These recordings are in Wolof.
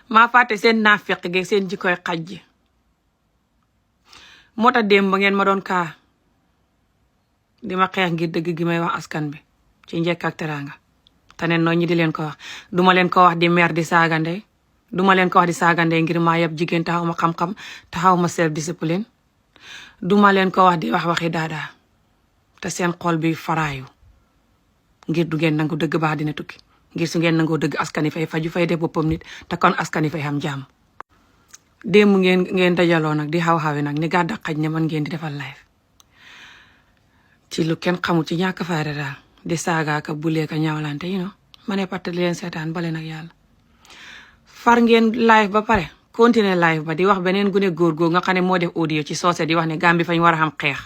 maa fàtte seen naafeq gi seen jikkoy xaj ji moo tax démb ba ngeen ma doon kaa di ma xeex ngir dëgg gi may wax askan bi ci njekk ak teraanga te ne noonu ñi di leen ko wax duma leen ko wax di mer di saaga ndey duma leen ko wax di saaga ndey ngir maa yab jigéen taxaw ma xam-xam taxaw ma self discipline duma leen ko wax di wax waxi daadaa te seen xol bi faraayu ngir du ngeen nangu dëgg baax dina tukki ngir su ngeen nangoo dëgg askani fay faju fay def boppam nit te kon askani fay xam jàmm démb ngeen dajaloo nag di xaw-xawi nag ni gàdda xaj ne man ngeen di defal live ci lu kenn xamul ci ñàkk faare daal di saaga ka bulee ka ñaawlante yi no ma ne patt leen seetaan bale nag yàlla far ngeen live ba pare continuer live ba di wax beneen gune góor góor nga xam ne moo def audio ci soose di wax ne Gambie fañ war a xam xeex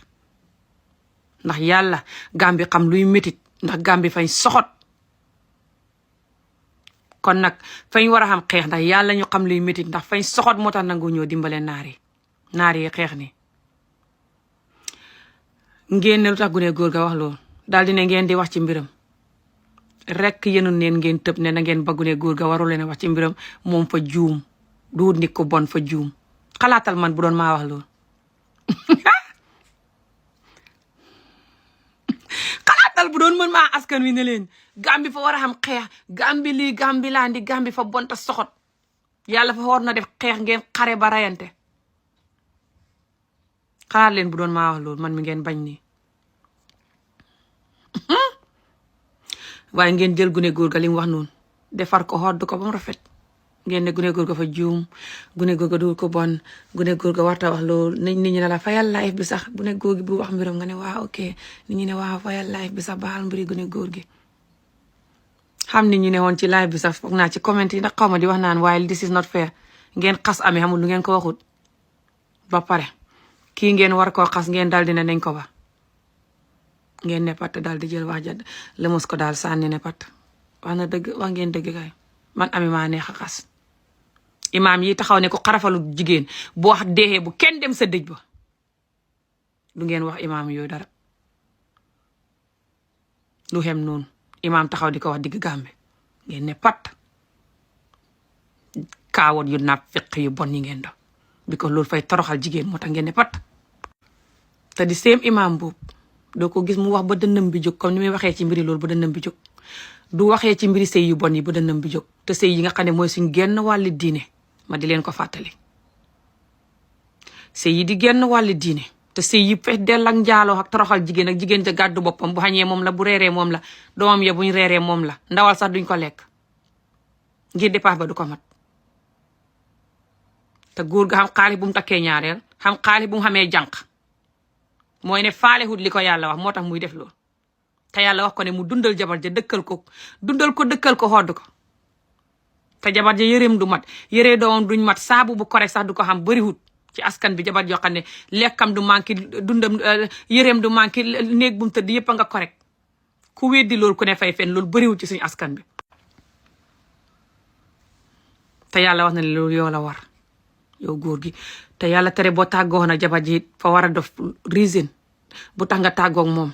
ndax yàlla Gambie xam luy métit ndax Gambie fañ soxot kon nag fañ war a xam xeex ndax yàlla ñu xam luy métit ndax fañ soxot moo tax nangu ñoo dimbale naar yi xeex ni ngeen ne lu tax gune góor ga wax loolu daal di ne ngeen di wax ci mbiram rek yéenu neen ngeen tëb ne na ngeen ba gune góor ga waru leen wax ci mbiram moom fa juum du nit ko bon fa juum xalaatal man bu doon maa wax loolu xalaatal bu doon mën maa askan wi ne leen Gambie fa war a xam xeex Gambie lii Gambie laa ndi Gambie fa bonta soxot yàlla fa war na def xeex ngeen xare ba rayante xalaat leen bu doon maa wax loolu man mi ngeen bañ nii waaye ngeen jël gune góor ga li mu wax noonu defar ko xodd ko ba mu rafet ngeen ne gune góor ga fa juum gune góor ga du ko bon gune góor ga warta wax loolu nit ñi ne la fayal live bi sax gune góor gi bu wax mbiram nga ne waaw ok nit ñi ne waaw fayal live bi sax baal mbiri gune góor gi xam nit ñi ne woon ci live bi sax foog naa ci comment yi ndax xaw ma di wax naan waaye this is not fair ngeen xas amee xamul lu ngeen ko waxut ba pare kii ngeen war koo xas ngeen dal di ne nañ ko ba ngeen ne pat daal di jël wax ja lëmas ko daal sànni ne pat wax na dëgg wax ngeen dëgg kay man ami maa neex a xas imaam yi taxaw ne ko xarafalu jigéen boo wax deexee bu kenn dem sa dëj ba du ngeen wax imaam yooyu dara lu xem noonu imaam taxaw di ko wax digg Gàmbi ngeen ne pat kaawoot yu naaf feq yu bon yi ngeen do bi ko loolu fay toroxal jigéen moo tax ngeen ne pat te di seen imaam boobu doo ko gis mu wax ba dënnam bi jóg comme ni muy waxee ci mbiri loolu ba dënnam bi jóg du waxee ci mbiri sëy yu bon yi ba dënnam bi jóg te sëy yi nga xam ne mooy suñ genn wàlli diine ma di leen ko fàttali sëy yi di genn wàlli diine te sëy yi fees dell ak njaaloo ak toroxal jigéen ak jigéen ja gàddu boppam bu xañee moom la bu reeree moom la doomam ya buñ reeree moom la ndawal sax duñ ko lekk ngir dépasse ba du ko mat te góor ga xam xaalis bu mu takkee ñaareel xam xaalis bu mu xamee jànq mooy ne faale hut li ko yàlla wax moo tax muy def loolu te yàlla wax ko ne mu dundal jabar ja dëkkal ko dëkkal ko xodd ko te jabar ja yëreem du mat yëree doomam duñ mat saabu bu correct sax du ko xam bëri hut ci askan bi jabar joo xam ne lekkam du manqué dundam yëreem du manqué néeg bu mu tëdd yëpp a nga correct ku weddi loolu ku ne fay fen loolu bëriwul ci suñu askan bi te yàlla wax na ne loolu yow la war yow góor gi te yàlla tere boo tàggoo nag jabar ji fa war a def reason bu tax nga tàggoog moom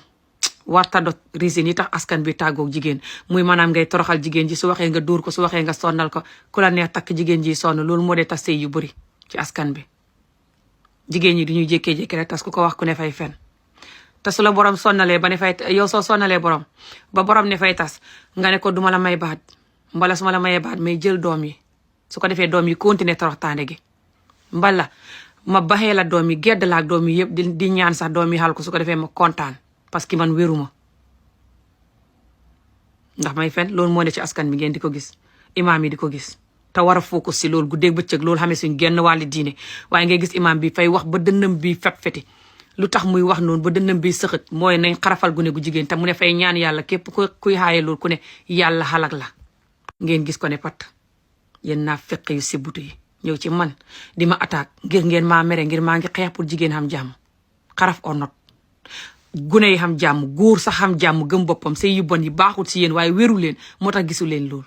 warta dot reason yi tax askan bi tàggoog jigéen muy maanaam ngay toroxal jigéen ji su waxee nga dóor ko su waxee nga sonnal ko ku la neex takk jigéen ji sonn loolu moo dee tas sëy yu bëri ci askan bi jigéen ñi du ñuy jékkee-jékki rek tas ku ko wax ku ne fay fen te su la borom sonnalee ba ne fay yow soo sonnalee borom ba borom ne fay tas nga ne ko duma la may baat mbala su ma la mayee baat may jël doom yi su ko defee doom yi continuer toroxtaande gi mbala ma baxee la doom yi gedd la ak doom yi yëpp di ñaan sax doom yi xal ko su ko defee ma kontaan parce que man wéruma ndax may fen loolu moo ne ci askan bi ngeen di ko gis imaam yi di ko gis te war a focus si loolu guddeeg bëccëg loolu xamee suñ genn wàlli diine waaye ngay gis imaam bi fay wax ba dënnam bi fet-feti lu tax muy wax noonu ba dënnam bi sëxët mooy nañ xarafal gune gu jigéen te mu ne fay ñaan yàlla képp kuy xaaye loolu ku ne yàlla xalak la ngeen gis ko ne pat yéen naa feq yu sibutu yi ñëw ci man di ma attaque ngir ngeen maa mere ngir maa ngi xeex pour jigéen xam jàmm xaraf or not gune yi xam jàmm góor sax xam jàmm gëm boppam sëy yu bon yi baaxul si yéen waaye wéru leen moo tax gisu leen loolu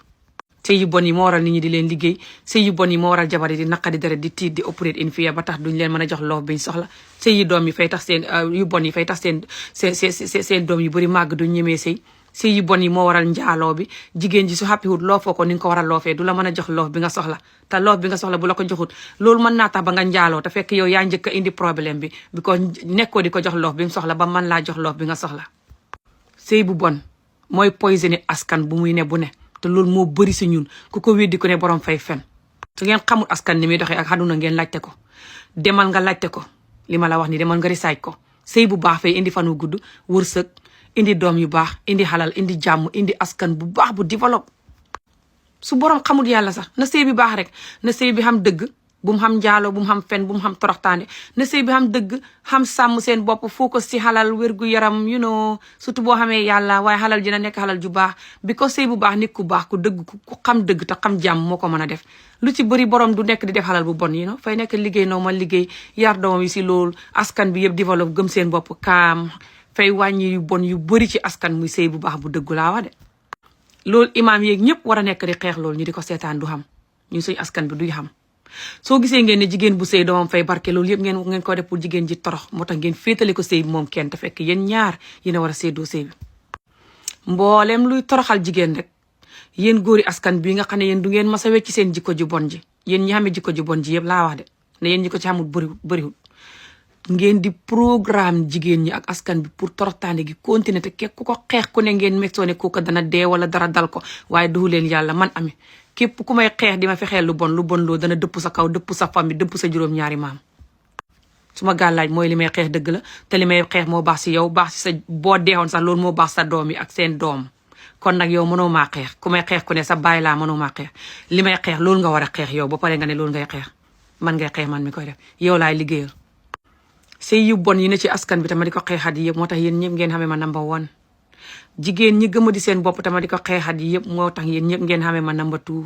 sëy yu bon yi moo waral nit ñi di leen liggéey sëy yu bon yi moo waral jabar yi di naqadi deret di tiit di opéré in fia ba tax duñ leen mën a jox loof biñ soxla sëy yu doom yi fay tax seen yu bon yi fay tax seen doom yu bëri màgg duñ ñemee sëy sëy yu bon yi moo waral njaaloo bi. jigéen ji su happy wut loofoo ko ni nga ko war a loofee du la mën a jox loof bi nga soxla te loof bi nga soxla bu la ko joxut loolu mën naa tax ba nga njaaloo te fekk yow yaa njëkk a indi problème bi ko nekkoo di ko jox loof bi mu soxla ba mën laa jox loof bi nga soxla. sëy bu bon mooy poisonné askan bu muy ne bu ne te loolu moo bëri si ñun ku ko weddi ko ne borom fay fen. su ngeen xamul askan ni muy doxee ak àdduna ngeen laajte ko demal nga laajte ko li ma la wax ni demal nga risaaj ko. sëy bu baax fay indi fan wu gudd wërsëg indi doom yu baax indi xalal indi jàmm indi askan bu baax bu développe. su borom xamul yàlla sax na sëy bi baax rek na sëy bi xam dëgg bu mu xam njaaloo bu mu xam fen bu mu xam toroxtaande na sëy bi xam dëgg xam sàmm seen bopp focus si xalal wérgu yaram surtout boo xamee yàlla waaye xalal dina nekk xalal ju baax bi ko sëy bu baax nit ku baax ku dëgg ku xam dëgg te xam jàmm moo ko mën a def. lu ci bëri borom du nekk di def xalal bu bon fay nekk liggéey noo ma liggéey yar doomam yi si loolu askan bi yëpp développe gëm seen bopp kaam fay wàññi yu bon yu bëri ci askan muy sëy bu baax bu dëggu laa wax de. loolu imaam yeeg ñëpp war a nekk di xeex loolu ñu di ko seetaan du xam ñu suñ askan bi duy xam. soo gisee ngeen ne jigéen bu sëy doomam fay barke loolu yëpp ngeen ko def pour jigéen ji torox moo tax ngeen féetale ko sëy bi moom kenn te fekk yéen ñaar yéen a war a séddoo sëy bi. mboolem luy toroxal jigéen rek yéen góori askan bi nga xam ne yéen du ngeen mas a wecc seen jikko ju bon ji yéen ñi xamee jikko ju bon ji yëpp laa wax de ne yéen ñi ko ci xamul bëriwul ngeen di programme jigéen ñi ak askan bi pour toroxtaande gi continuer te ku ko xeex ku ne ngeen megsoo ne kooku dana dee wala dara dal ko waaye duhu leen yàlla man Ami képp ku may xeex di ma fexeel lu bon loo dana dëpp sa kaw dëpp sa famille dëpp sa juróom-ñaari maam. su ma gàllaaj mooy li may xeex dëgg la te li may xeex moo baax si yow baax si sa boo deexoon sax loolu moo baax sa doom yi ak seen doom kon nag yow mënoo maa xeex ku may xeex ku ne sa baay laa mënoo maa xeex li may xeex loolu nga war a xeex yow ba pare nga ne loolu ngay xeex man ngay xeex man mi koy def yow laay liggéeyal. sëy yu bon yi ne ci askan bi tama di ko xeexat yi yëpp moo tax yéen ñëpp ngeen xamee ma number 1 jigéen ñi gëma di seen bopp tama di ko xeexat yi yëpp moo tax yéen ñëpp ngeen xamee ma number 2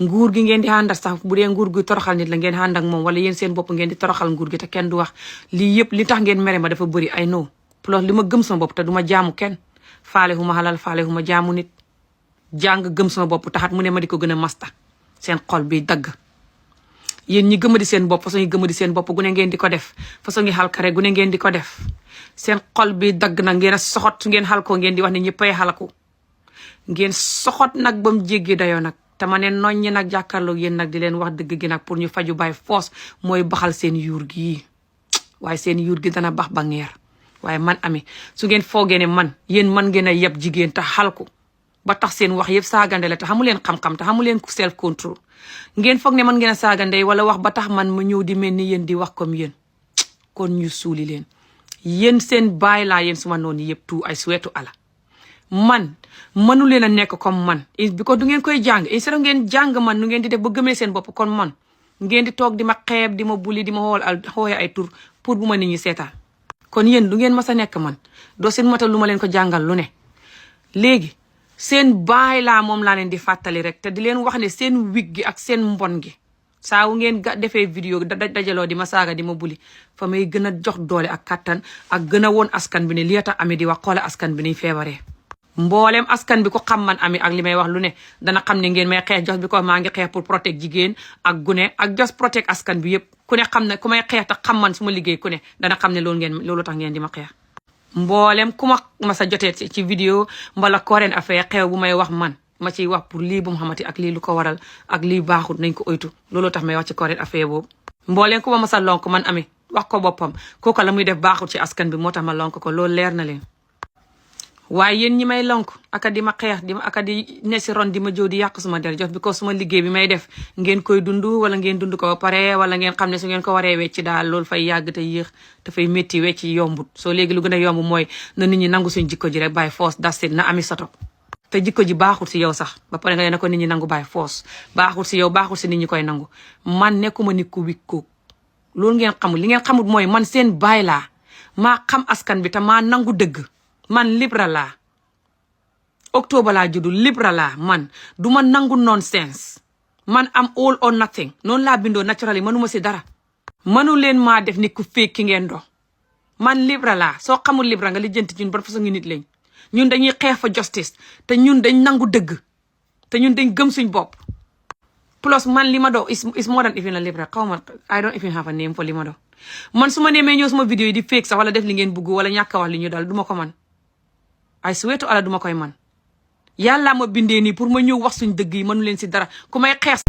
nguur gi ngeen di ànd ak sax bu dee nguur gi toroxal nit la ngeen ànd ak moom wala yéen seen bopp ngeen di toroxal nguur gi te kenn du wax lii yëpp li tax ngeen mere ma dafa bëri ay no plus li ma gëm sama bopp te du ma jaamu kenn faale hu ma xalal faale hu ma jaamu nit jàng gëm sama bopp taxat mu ne ma di ko gën a masta seen xol bi dagg. yéen ñi gëma di seen bopp façon yi gëma di seen bopp gu ne ngeen di ko def façon yi xalkare gu ne ngeen di ko def seen xol bi dagg nag ngeen a soxot su ngeen xal ko ngeen di wax ne ñëppay xalaku ngeen soxot nag ba mu jéggi dayoo nag te ma ne noññi nag jàkkaarloo yéen nag di leen wax dëgg gi nag pour ñu faju bay foos mooy baxal seen yuur gi waaye seen yuur gi dana bax ba ngeer waaye man Ami su ngeen foogee ne man yéen man ngeen a yeb jigéen te xalku ba tax seen wax yëpp saagande la te xamu leen xam-xam te xamu leen self control ngeen foog ne man ngeen a saagandey wala wax ba tax man ma ñëw di mel ni yéen di wax comme yéen kon ñu suuli leen yéen seen baay laa yéen suma noonu yëpp tout ay suweetu ala man mënu leen a nekk comme man bi ko du ngeen koy jàng instead ngeen jàng man nu ngeen di def ba gëmee seen bopp kon man ngeen di toog di ma xeeb di ma buli di ma xooye ay tur pour bu ma nit ñi seetaan kon yéen du ngeen mas a nekk man doo seen matal lu ma leen ko jàngal lu ne léegi seen baay laa moom laa leen di fàttali rek te di leen wax ne seen wig gi ak seen mbon gi saa wu ngeen defee vidéo dajaloo di ma saaga di ma buli fa may gën a jox doole ak kattan ak gën a woon askan bi ne li tax Ami di wax xoole askan bi niy feebaree mboolem askan bi ko xam man Ami ak li may wax lu ne dana xam ne ngeen may xeex jos bi ko maa ngi xeex pour protéger jigéen ak gune ak jos protéger askan bi yëpp ku ne xam ne ku may xeex te xam man su ma liggéey ku ne dana xam ne loolu tax ngeen di ma xeex mboolem ku ma sa jotee ci vidéo mbala Current Affaires xew bu may wax man ma ciy wax pour lii bu mu xamati ak lii lu ko waral ak lii baaxul nañ ko oytu loolu tax may wax ci Current Affaires boobu mboolem ku ma sa lonk man Ami wax ko boppam kooku la muy def baaxul ci askan bi moo tax ma lonk ko loolu leer na leen waaye yéen ñi may lonk aka di ma xeex aka di ne si ron di ma jóo di yàq suma der jox bi ko suma liggéey bi may def ngeen koy dund wala ngeen dund ko ba pare wala ngeen xam ne su ngeen ko waree wecci daal loolu fay yàgg te yéex dafay métti wecci yombut soo léegi lu gën a yomb mooy na nit ñi nangu suñ jikko ji rek bàyyi foos dasit na Ami soto te jikko ji baaxul si yow sax ba pare nga ne ko nit ñi nangu bàyyi foos baaxul si yow baaxul si nit ñi koy nangu man nekkuma nit ku wikkoog loolu ngeen xamul li ngeen xamul mooy man seen baay laa maa xam askan bi te maa nangu dëgg man Libra laa octobre laa juddu Libra laa man du ma nangu nonsense man am all or nothing noonu laa bindoo naturally mënuma si dara mënu leen maa def nit ku fekk ki ngeen do man Libra laa soo xamul Libra nga lijjanti ñun ban façon ngi nit lañ ñun dañuy xeex fa justice te ñun dañ nangu dëgg te ñun dañ gëm suñ bopp plus man li ma do is more than even a Libra xaw ma I don't even have a name for li ma do man su ma neemee ñëw suma vidéo yi di fake sax wala def li ngeen bugg wala ñàkk a wax li ñu dal duma ko man ay suweetu ala duma koy man yàlla ma bindee nii pour ma ñëw wax suñ dëgg yi mënu leen si dara ku may xeex